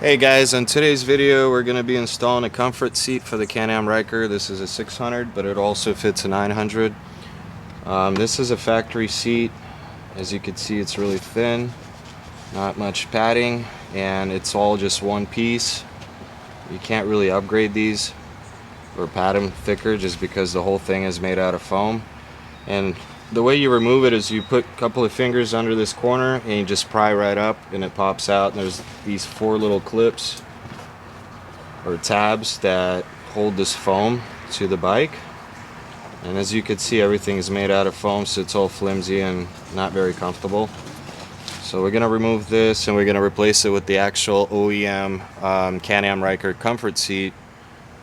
Hey guys, in today's video we're going to be installing a comfort seat for the Canam Ryker. This is a 600, but it also fits a 900. This is a factory seat. As you can see, it's really thin, not much padding, and it's all just one piece. You can't really upgrade these or pad them thicker just because the whole thing is made out of foam. And the way you remove it is you put a couple of fingers under this corner and you just pry right up and it pops out, and there's these 4 little clips or tabs that hold this foam to the bike. And as you can see, everything is made out of foam, so it's all flimsy and not very comfortable. So we're going to remove this and we're going to replace it with the actual OEM Canam Ryker comfort seat,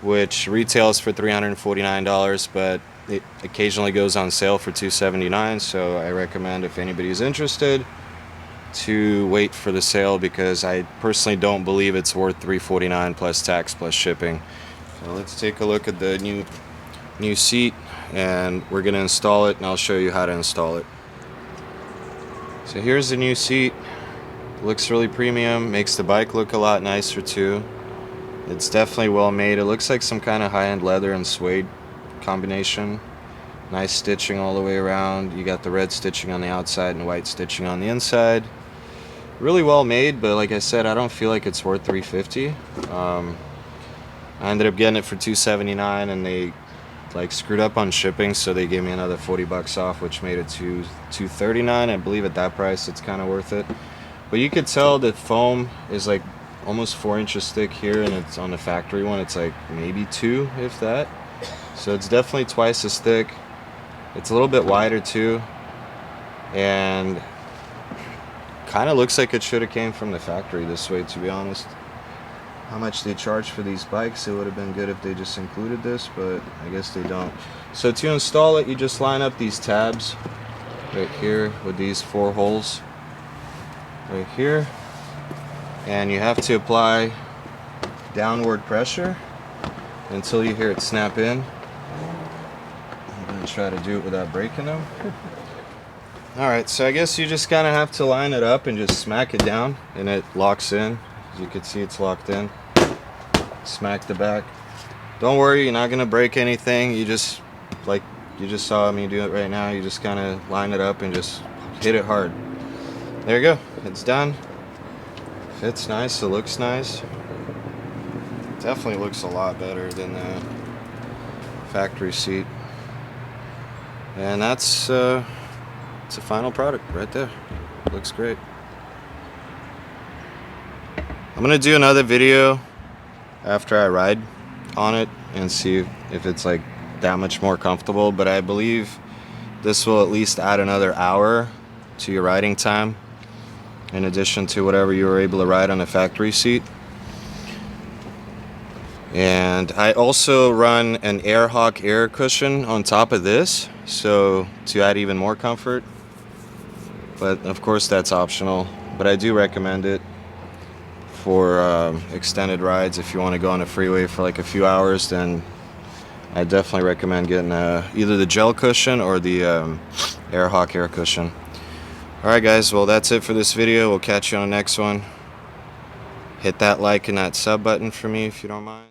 which retails for $349, but it occasionally goes on sale for $279. So I recommend, if anybody's interested, to wait for the sale, because I personally don't believe it's worth $349 plus tax plus shipping. So let's take a look at the new seat, and we're going to install it, and I'll show you how to install it. So here's the new seat. Looks really premium, makes the bike look a lot nicer too. It's definitely well made. It looks like some kind of high-end leather and suede combination. Nice stitching all the way around. You got the red stitching on the outside and white stitching on the inside. Really well made, but like I said, I don't feel like it's worth $350. I ended up getting it for $279, and they screwed up on shipping, so they gave me another $40 off, which made it $239. I believe at that price it's kind of worth it. But you could tell that foam is like almost 4 inches thick here, and it's on the factory one, it's like maybe 2, if that. So it's definitely twice as thick. It's a little bit wider too, and kind of looks like it should have came from the factory this way, to be honest. How much they charge for these bikes, it would have been good if they just included this, but I guess they don't. So to install it, you just line up these tabs right here with these 4 holes right here, and you have to apply downward pressure until you hear it snap in. I'm going to try to do it without breaking them. Alright, so I guess you just kind of have to line it up and just smack it down, and it locks in. As you can see, it's locked in. Smack the back. Don't worry, you're not going to break anything. You just, like you just saw me do it right now, you just kind of line it up and just hit it hard. There you go. It's done. Fits nice. It looks nice. Definitely looks a lot better than the factory seat. And that's it's a final product right there. Looks great. I'm gonna do another video after I ride on it and see if it's like that much more comfortable, but I believe this will at least add another hour to your riding time, in addition to whatever you were able to ride on a factory seat. And I also run an AirHawk air cushion on top of this, so to add even more comfort. But of course that's optional, but I do recommend it for extended rides. If you want to go on a freeway for like a few hours, then I definitely recommend getting either the gel cushion or the AirHawk air cushion. Alright guys, well that's it for this video. We'll catch you on the next one. Hit that like and that sub button for me if you don't mind.